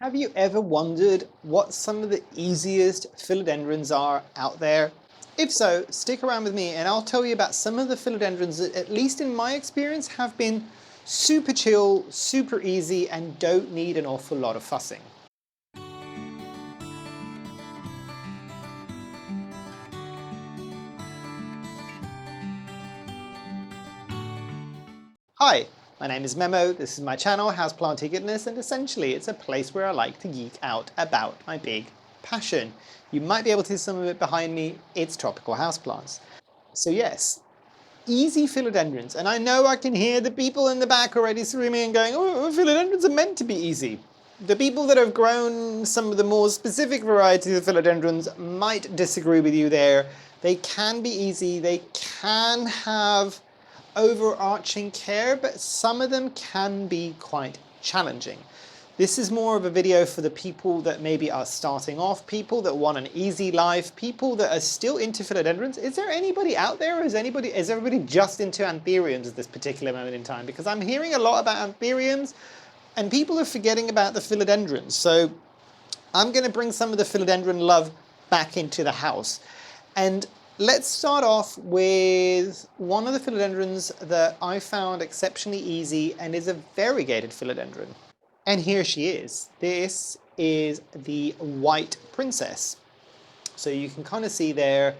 Have you ever wondered what some of the easiest philodendrons are out there? If so, stick around with me and I'll tell you about some of the philodendrons that, at least in my experience, have been super chill, super easy, and don't need an awful lot of fussing. Hi, my name is Memo, this is my channel, Houseplantygoodness, and essentially it's a place where I like to geek out about my big passion. You might be able to see some of it behind me, it's tropical houseplants. So yes, easy philodendrons, and I know I can hear the people in the back already screaming and going, oh, philodendrons are meant to be easy. The people that have grown some of the more specific varieties of philodendrons might disagree with you there. They can be easy, they can have overarching care, but some of them can be quite challenging. This is more of a video for the people that maybe are starting off, people that want an easy life, people that are still into philodendrons. Is there anybody out there, or is everybody just into anthuriums at this particular moment in time? Because I'm hearing a lot about anthuriums and people are forgetting about the philodendrons. So I'm going to bring some of the philodendron love back into the house. And let's start off with one of the philodendrons that I found exceptionally easy and is a variegated philodendron. And here she is. This is the white princess. So you can kind of see there,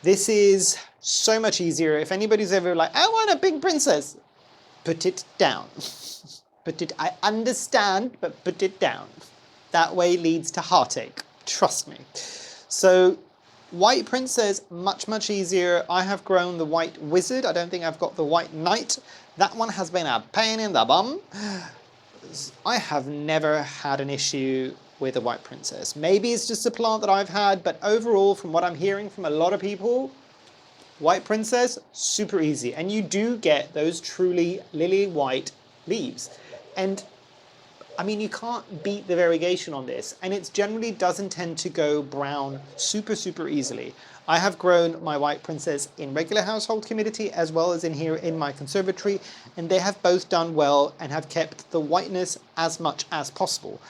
this is so much easier. If anybody's ever like, I want a big princess, put it down. I understand, but put it down. That way leads to heartache, trust me. So white princess, much easier. I have grown the white wizard. I don't think I've got the white knight. That one has been a pain in the bum. I have never had an issue with a white princess. Maybe it's just a plant that I've had, but overall, from what I'm hearing from a lot of people, white princess, super easy. And you do get those truly lily white leaves. And I mean, you can't beat the variegation on this, and it generally doesn't tend to go brown super easily. I have grown my white princess in regular household humidity as well as in here in my conservatory, and they have both done well and have kept the whiteness as much as possible.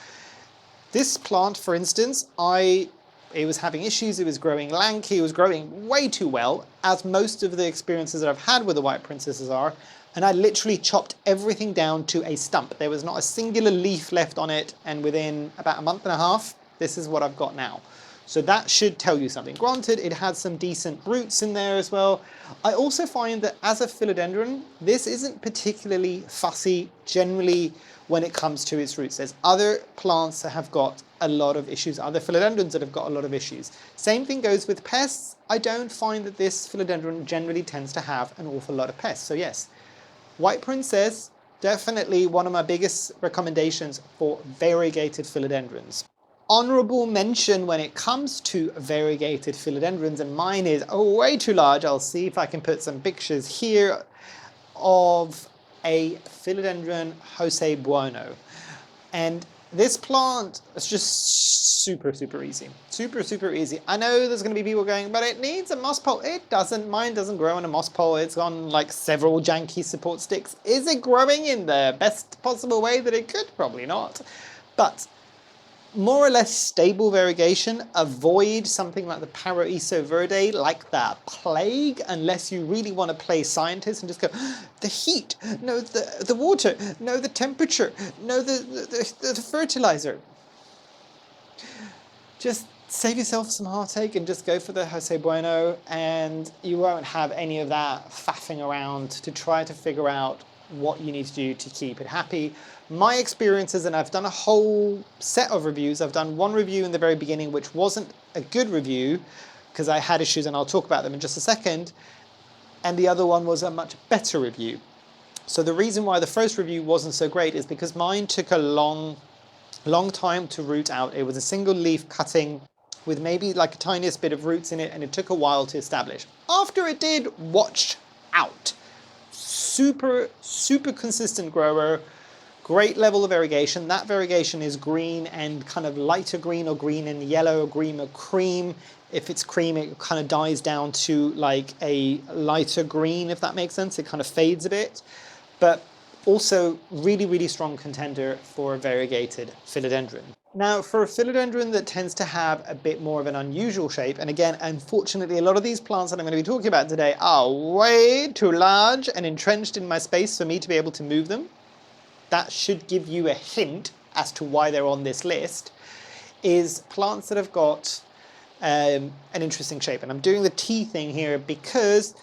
This plant, for instance, it was having issues, it was growing lanky, it was growing way too well, as most of the experiences that I've had with the white princesses are, and I literally chopped everything down to a stump. There was not a singular leaf left on it, and within about a month and a half, this is what I've got now. So that should tell you something. Granted, it had some decent roots in there as well. I also find that as a philodendron, this isn't particularly fussy generally when it comes to its roots. There's other plants that have got a lot of issues, other philodendrons that have got a lot of issues. Same thing goes with pests. I don't find that this philodendron generally tends to have an awful lot of pests. So yes, white princess, definitely one of my biggest recommendations for variegated philodendrons. Honorable mention when it comes to variegated philodendrons, and mine is way too large. I'll see if I can put some pictures here of a Philodendron Houseplantygoodness. And this plant is just super easy. Super easy. I know there's going to be people going, but it needs a moss pole. It doesn't. Mine doesn't grow in a moss pole. It's on like several janky support sticks. Is it growing in the best possible way that it could? Probably not. But more or less stable variegation. Avoid something like the paloraense verde like the plague, unless you really want to play scientist and just go, the heat, no, the water, no, the temperature, no, the fertilizer. Just save yourself some heartache and just go for the Houseplantygoodness, and you won't have any of that faffing around to try to figure out what you need to do to keep it happy. My experiences, and I've done a whole set of reviews. I've done one review in the very beginning which wasn't a good review because I had issues, and I'll talk about them in just a second, and the other one was a much better review. So the reason why the first review wasn't so great is because mine took a long time to root out. It was a single leaf cutting with maybe like a tiniest bit of roots in it, and it took a while to establish. After it did, watch out. Super consistent grower, great level of variegation. That variegation is green and kind of lighter green or green and yellow or green or cream. If it's cream, it kind of dies down to like a lighter green, if that makes sense. It kind of fades a bit. But Also, really, really strong contender for a variegated philodendron. Now, for a philodendron that tends to have a bit more of an unusual shape, and again, unfortunately, a lot of these plants that I'm going to be talking about today are way too large and entrenched in my space for me to be able to move them. That should give you a hint as to why they're on this list, is plants that have got an interesting shape. And I'm doing the T thing here because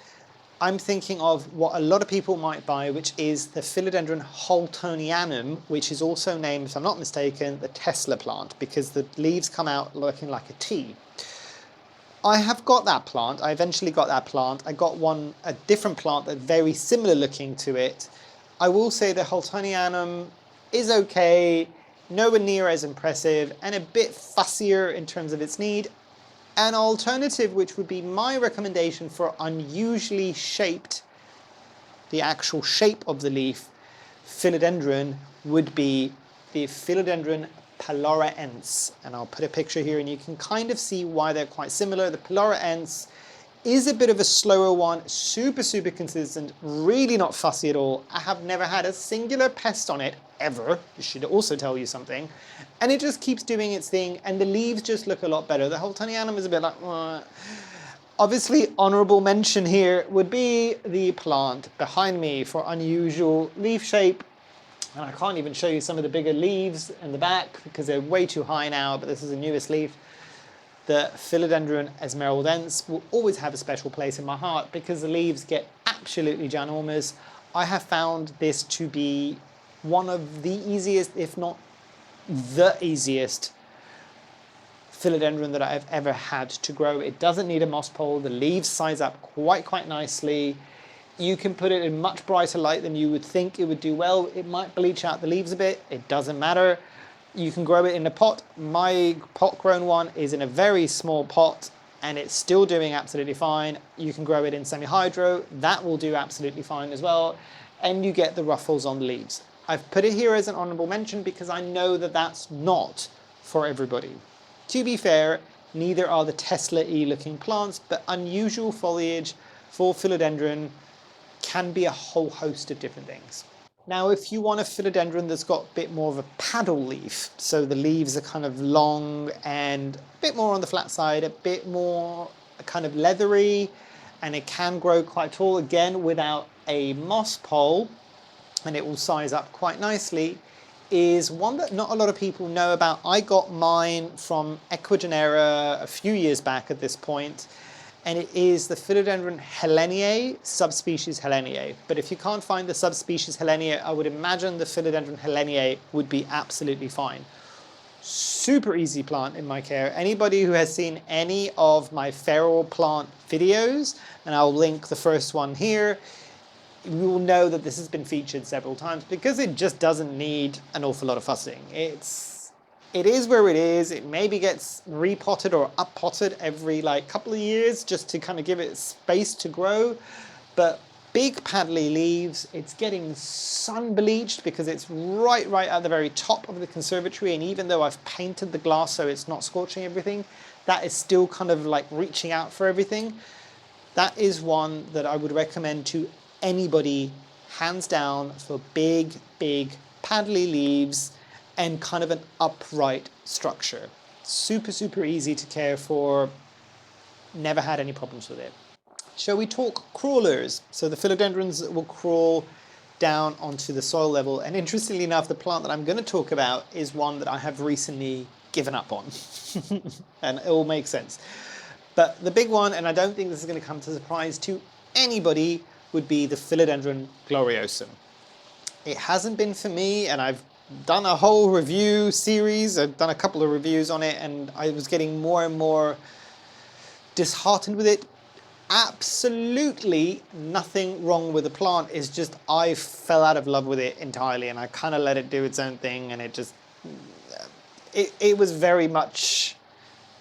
I'm thinking of what a lot of people might buy, which is the Philodendron Holtonianum, which is also named, if I'm not mistaken, the Tesla plant, because the leaves come out looking like a T. I have got that plant. I eventually got that plant. I got a different plant that's very similar looking to it. I will say the Holtonianum is okay, nowhere near as impressive, and a bit fussier in terms of its need. An alternative, which would be my recommendation for unusually shaped, the actual shape of the leaf, philodendron, would be the Philodendron paloraense. And I'll put a picture here and you can kind of see why they're quite similar. The paloraense is a bit of a slower one, super, super consistent, really not fussy at all. I have never had a singular pest on it, ever. This should also tell you something. And it just keeps doing its thing, and the leaves just look a lot better. The Holtonianum is a bit like, Obviously, honorable mention here would be the plant behind me for unusual leaf shape. And I can't even show you some of the bigger leaves in the back because they're way too high now, but this is the newest leaf. The Philodendron esmeraldense will always have a special place in my heart because the leaves get absolutely ginormous. I have found this to be one of the easiest, if not the easiest, philodendron that I've ever had to grow. It doesn't need a moss pole. The leaves size up quite nicely. You can put it in much brighter light than you would think it would do well. It might bleach out the leaves a bit. It doesn't matter. You can grow it in a pot. My pot grown one is in a very small pot and it's still doing absolutely fine. You can grow it in semi-hydro. That will do absolutely fine as well. And you get the ruffles on the leaves. I've put it here as an honorable mention because I know that that's not for everybody. To be fair, neither are the Tesla-y looking plants, but unusual foliage for philodendron can be a whole host of different things. Now, if you want a philodendron that's got a bit more of a paddle leaf, so the leaves are kind of long and a bit more on the flat side, a bit more kind of leathery, and it can grow quite tall, again, without a moss pole, and it will size up quite nicely, is one that not a lot of people know about. I got mine from Ecuagenera a few years back at this point, and it is the Philodendron heleniae, subspecies heleniae. But if you can't find the subspecies heleniae, I would imagine the Philodendron heleniae would be absolutely fine. Super easy plant in my care. Anybody who has seen any of my feral plant videos, and I'll link the first one here, you will know that this has been featured several times because it just doesn't need an awful lot of fussing. It is where it is. It maybe gets repotted or uppotted every couple of years just to kind of give it space to grow. But big paddly leaves, it's getting sun bleached because it's right at the very top of the conservatory. And even though I've painted the glass so it's not scorching everything, that is still kind of like reaching out for everything. That is one that I would recommend to anybody, hands down, for big paddly leaves and kind of an upright structure. Super easy to care for, never had any problems with it. Shall we talk crawlers? So the philodendrons that will crawl down onto the soil level, and interestingly enough, the plant that I'm going to talk about is one that I have recently given up on. And it all makes sense. But the big one, and I don't think this is going to come as a surprise to anybody, would be the Philodendron gloriosum. It hasn't been for me, and I've done a whole review series. I've done a couple of reviews on it, and I was getting more and more disheartened with it. Absolutely nothing wrong with the plant. It's just I fell out of love with it entirely, and I kind of let it do its own thing, and it was very much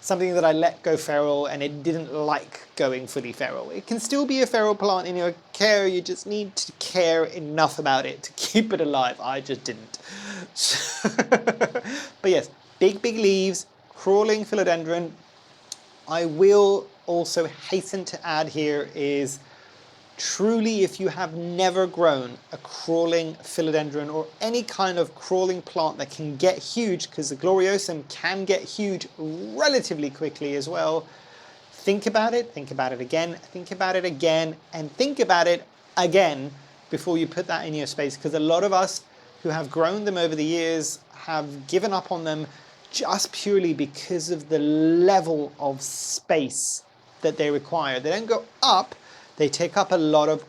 something that I let go feral, and it didn't like going fully feral. It can still be a feral plant in your care, you just need to care enough about it to keep it alive. I just didn't. But yes, big leaves, crawling philodendron. I will also hasten to add here is Truly, if you have never grown a crawling philodendron or any kind of crawling plant that can get huge, because the gloriosum can get huge relatively quickly as well, think about it again, think about it again, and think about it again before you put that in your space, because a lot of us who have grown them over the years have given up on them just purely because of the level of space that they require. They don't go up, they take up a lot of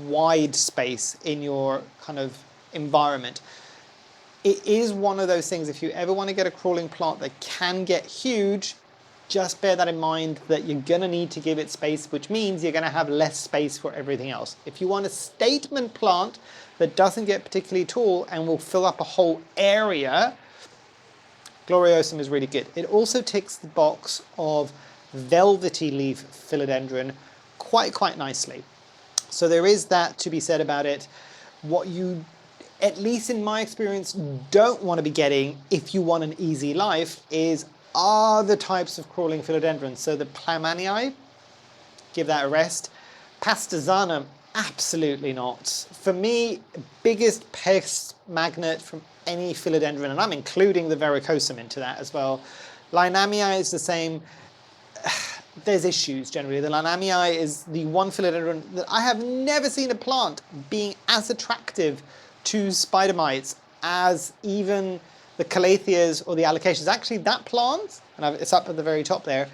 wide space in your kind of environment. It is one of those things, if you ever want to get a crawling plant that can get huge, just bear that in mind, that you're going to need to give it space, which means you're going to have less space for everything else. If you want a statement plant that doesn't get particularly tall and will fill up a whole area, gloriosum is really good. It also ticks the box of velvety leaf philodendron quite nicely. So there is that to be said about it. What you, at least in my experience, don't want to be getting if you want an easy life is other types of crawling philodendrons. So the paloraense, give that a rest. Pastazanum, absolutely not. For me, biggest pest magnet from any philodendron, and I'm including the variegated into that as well. Heleniae is the same. There's issues generally. The heleniae is the one philodendron that I have never seen a plant being as attractive to spider mites as even the calatheas or the alocasias. Actually, that plant, and it's up at the very top there,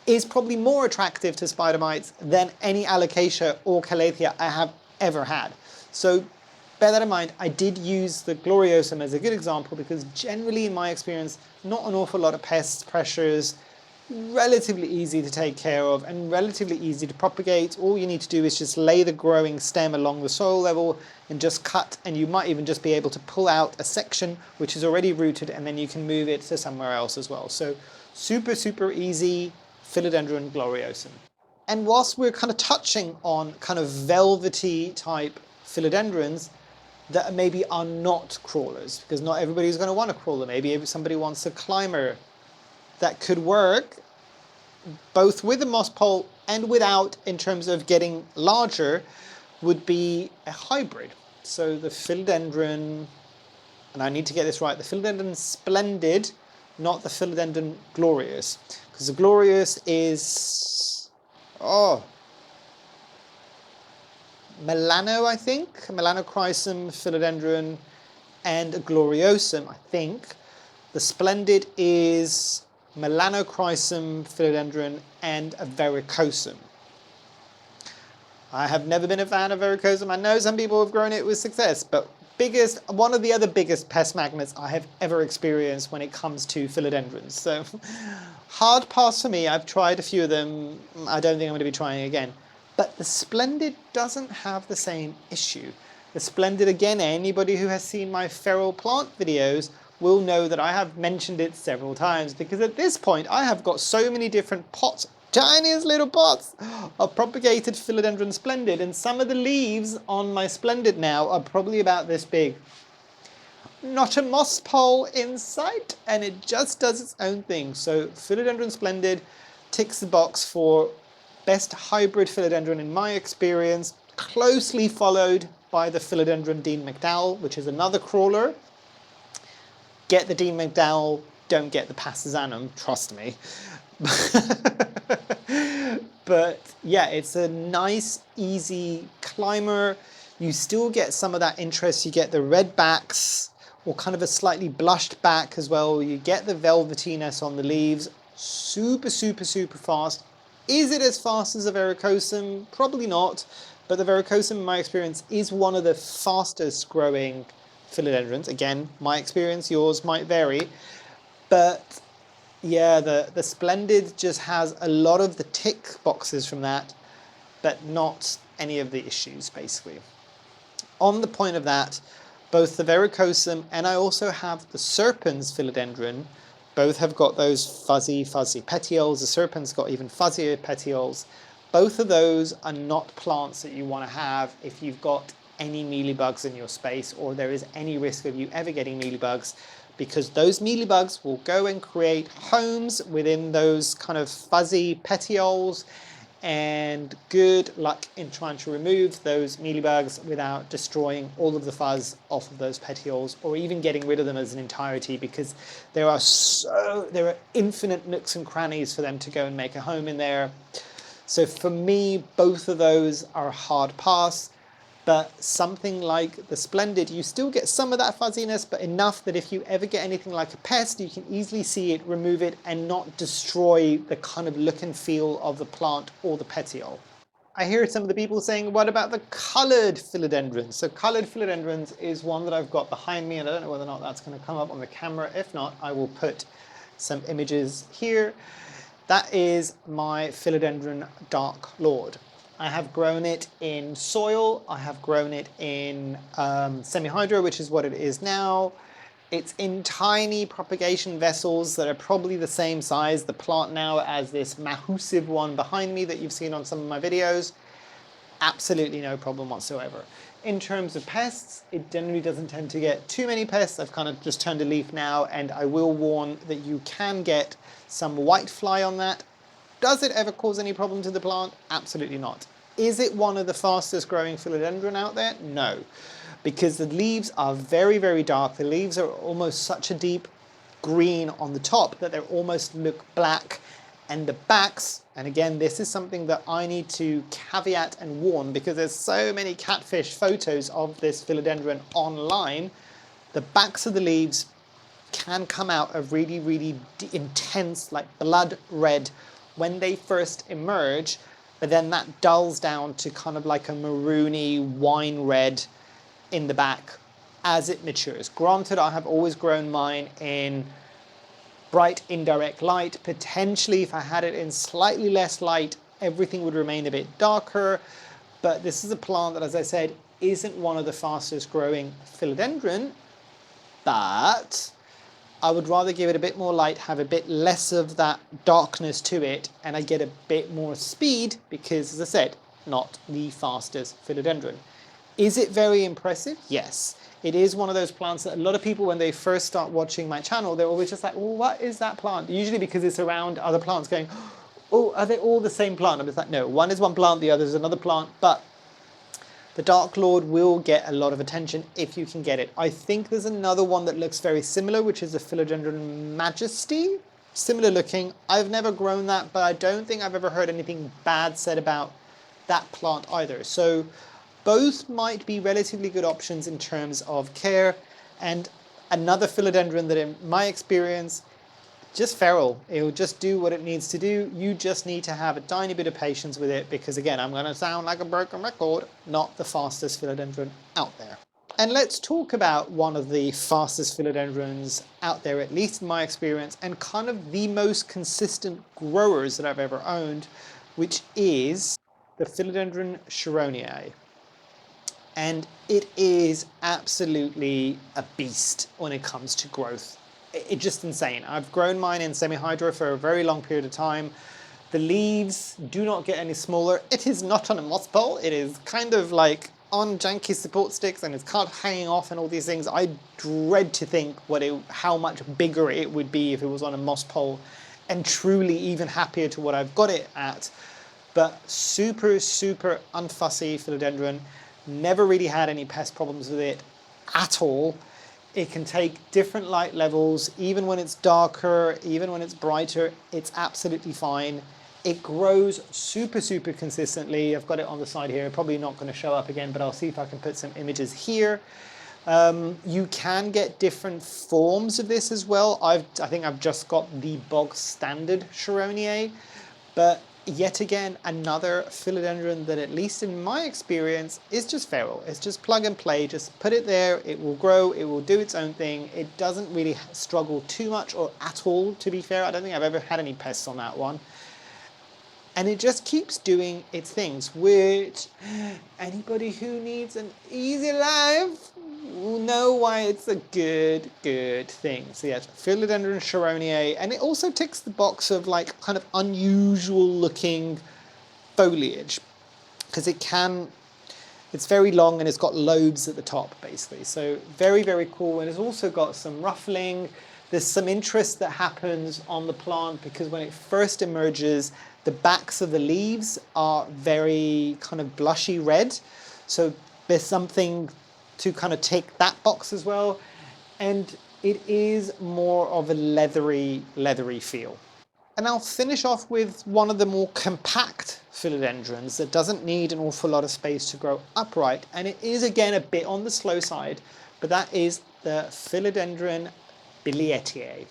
is probably more attractive to spider mites than any alocasia or calathea I have ever had. So bear that in mind. I did use the gloriosum as a good example because generally in my experience, not an awful lot of pests, pressures, relatively easy to take care of and relatively easy to propagate. All you need to do is just lay the growing stem along the soil level and just cut, and you might even just be able to pull out a section which is already rooted, and then you can move it to somewhere else as well. So super easy Philodendron gloriosum. And whilst we're kind of touching on kind of velvety type philodendrons that maybe are not crawlers, because not everybody's going to want a crawler. Maybe somebody wants a climber. That could work both with a moss pole and without, in terms of getting larger, would be a hybrid. So the Philodendron, and I need to get this right, the Philodendron Splendid, not the Philodendron Glorious, because the Glorious is, Melano, I think, Melanochrysum Philodendron and a Gloriosum, I think. The Splendid is Melanochrysum Philodendron and a variegated. I have never been a fan of variegated. I know some people have grown it with success, but one of the other biggest pest magnets I have ever experienced when it comes to philodendrons. So hard pass for me. I've tried a few of them. I don't think I'm going to be trying again. But the Splendid doesn't have the same issue. The Splendid, again, anybody who has seen my feral plant videos will know that I have mentioned it several times, because at this point I have got so many different pots, tiniest little pots of propagated Philodendron Splendid, and some of the leaves on my Splendid now are probably about this big. Not a moss pole in sight, and it just does its own thing. So Philodendron Splendid ticks the box for best hybrid philodendron in my experience, closely followed by the Philodendron Dean McDowell, which is another crawler. Get the Dean McDowell, don't get the Pastazanum, trust me. But yeah, it's a nice, easy climber. You still get some of that interest. You get the red backs, or kind of a slightly blushed back as well. You get the velvetiness on the leaves. Super fast. Is it as fast as a variegated? Probably not. But the variegated, in my experience, is one of the fastest growing philodendrons. Again, my experience, yours might vary, but yeah, the Splendid just has a lot of the tick boxes from that, but not any of the issues, basically. On the point of that, both the variegated and I also have the Serpens philodendron, both have got those fuzzy petioles. The Serpens got even fuzzier petioles. Both of those are not plants that you want to have if you've got any mealybugs in your space, or there is any risk of you ever getting mealybugs, because those mealybugs will go and create homes within those kind of fuzzy petioles, and good luck in trying to remove those mealybugs without destroying all of the fuzz off of those petioles, or even getting rid of them as an entirety, because there are infinite nooks and crannies for them to go and make a home in there. So for me, both of those are a hard pass. But something like the Splendid, you still get some of that fuzziness, but enough that if you ever get anything like a pest, you can easily see it, remove it, and not destroy the kind of look and feel of the plant or the petiole. I hear some of the people saying, what about the coloured philodendrons? So coloured philodendrons is one that I've got behind me, and I don't know whether or not that's going to come up on the camera. If not, I will put some images here. That is my Philodendron Dark Lord. I have grown it in soil, I have grown it in semi-hydro, which is what it is now. It's in tiny propagation vessels that are probably the same size, the plant now, as this massive one behind me that you've seen on some of my videos. Absolutely no problem whatsoever. In terms of pests, it generally doesn't tend to get too many pests. I've kind of just turned a leaf now, and I will warn that you can get some white fly on that. Does it ever cause any problem to the plant? Absolutely not. Is it one of the fastest growing philodendron out there? No, because the leaves are very, very dark. The leaves are almost such a deep green on the top that they almost look black. And the backs, and again, this is something that I need to caveat and warn, because there's so many catfish photos of this philodendron online. The backs of the leaves can come out a really, really intense, like blood red when they first emerge, but then that dulls down to kind of like a maroony wine red in the back as it matures. Granted, I have always grown mine in bright indirect light. Potentially, if I had it in slightly less light, everything would remain a bit darker. But this is a plant that, as I said, isn't one of the fastest growing philodendron, but I would rather give it a bit more light, have a bit less of that darkness to it, and I get a bit more speed because, as I said, not the fastest philodendron. Is it very impressive? Yes. It is one of those plants that a lot of people, when they first start watching my channel, they're always just like, well, what is that plant? Usually because it's around other plants going, oh, are they all the same plant? I'm just like, no, one is one plant, the other is another plant, but the Dark Lord will get a lot of attention if you can get it. I think there's another one that looks very similar, which is the Philodendron Majesty. Similar looking. I've never grown that, but I don't think I've ever heard anything bad said about that plant either. So both might be relatively good options in terms of care. And another philodendron that, in my experience, just feral. It will just do what it needs to do. You just need to have a tiny bit of patience with it, because again, I'm going to sound like a broken record, not the fastest philodendron out there. And let's talk about one of the fastest philodendrons out there, at least in my experience, and kind of the most consistent growers that I've ever owned, which is the Philodendron Sharoniae. And it is absolutely a beast when it comes to growth. It's just insane. I've grown mine in semi-hydro for a very long period of time. The leaves do not get any smaller. It is not on a moss pole. It is kind of like on janky support sticks, and it's kind of hanging off and all these things. I dread to think how much bigger it would be if it was on a moss pole, and truly even happier to what I've got it at. But super, super unfussy philodendron. Never really had any pest problems with it at all. It can take different light levels, even when it's darker, even when it's brighter, it's absolutely fine. It grows super, super consistently. I've got it on the side here, probably not going to show up again, but I'll see if I can put some images here. You can get different forms of this as well. I think I've just got the bog standard Sharoniae, but yet again, another philodendron that, at least in my experience, is just feral. It's just plug and play. Just put it there, it will grow, it will do its own thing. It doesn't really struggle too much or at all, to be fair. I don't think I've ever had any pests on that one. And it just keeps doing its things, which anybody who needs an easy life will know why it's a good thing. So yes, Philodendron Sharoniae, and it also ticks the box of like kind of unusual looking foliage, because it's very long and it's got lobes at the top basically. So very, very cool, and it's also got some ruffling. There's some interest that happens on the plant because when it first emerges, the backs of the leaves are very kind of blushy red. So there's something to kind of tick that box as well. And it is more of a leathery feel. And I'll finish off with one of the more compact philodendrons that doesn't need an awful lot of space to grow upright. And it is again a bit on the slow side, but that is the Philodendron billietiae.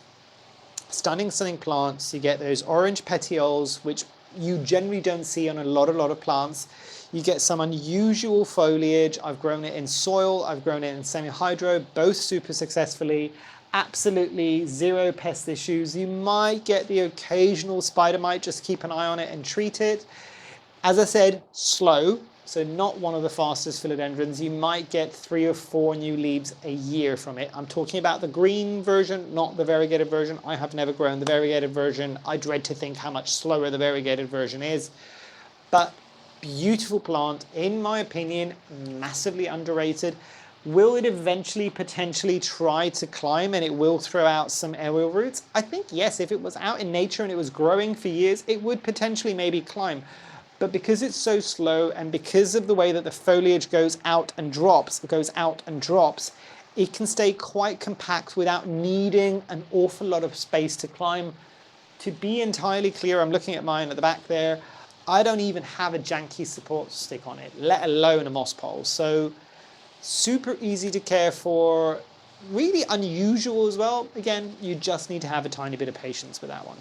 Stunning plants. You get those orange petioles, which you generally don't see on a lot of plants. You get some unusual foliage. I've grown it in soil, I've grown it in semi-hydro, both super successfully. Absolutely zero pest issues. You might get the occasional spider mite, just keep an eye on it and treat it. As I said, slow, so not one of the fastest philodendrons. You might get 3 or 4 new leaves a year from it. I'm talking about the green version, not the variegated version. I have never grown the variegated version. I dread to think how much slower the variegated version is. But beautiful plant, in my opinion, massively underrated. Will it eventually potentially try to climb and it will throw out some aerial roots? I think yes, if it was out in nature and it was growing for years, it would potentially maybe climb. But because it's so slow and because of the way that the foliage goes out and drops, it can stay quite compact without needing an awful lot of space to climb. To be entirely clear, I'm looking at mine at the back there, I don't even have a janky support stick on it, let alone a moss pole. So super easy to care for, really unusual as well. Again, you just need to have a tiny bit of patience with that one.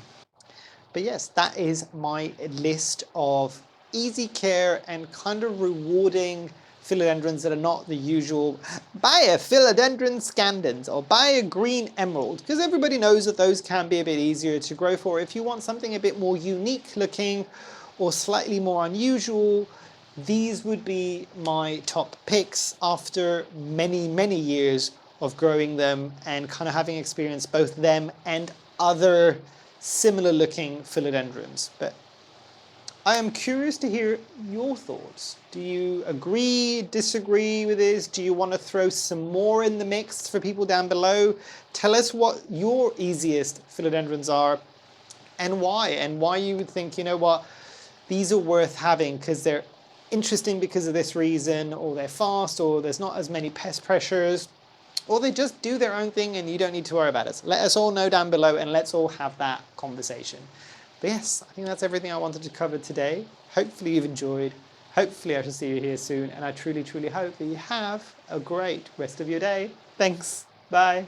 But yes, that is my list of easy care and kind of rewarding philodendrons that are not the usual, buy a Philodendron Splendid or buy a green emerald, because everybody knows that those can be a bit easier to grow for. If you want something a bit more unique looking or slightly more unusual, these would be my top picks after many years of growing them and kind of having experienced both them and other similar looking philodendrons. But I am curious to hear your thoughts. Do you agree, disagree with this? Do you want to throw some more in the mix for people down below? Tell us what your easiest philodendrons are and why you would think, you know what, these are worth having because they're interesting because of this reason, or they're fast, or there's not as many pest pressures, or they just do their own thing and you don't need to worry about it. So let us all know down below and let's all have that conversation. But yes, I think that's everything I wanted to cover today. Hopefully you've enjoyed. Hopefully I shall see you here soon, and I truly hope that you have a great rest of your day. Thanks. Bye.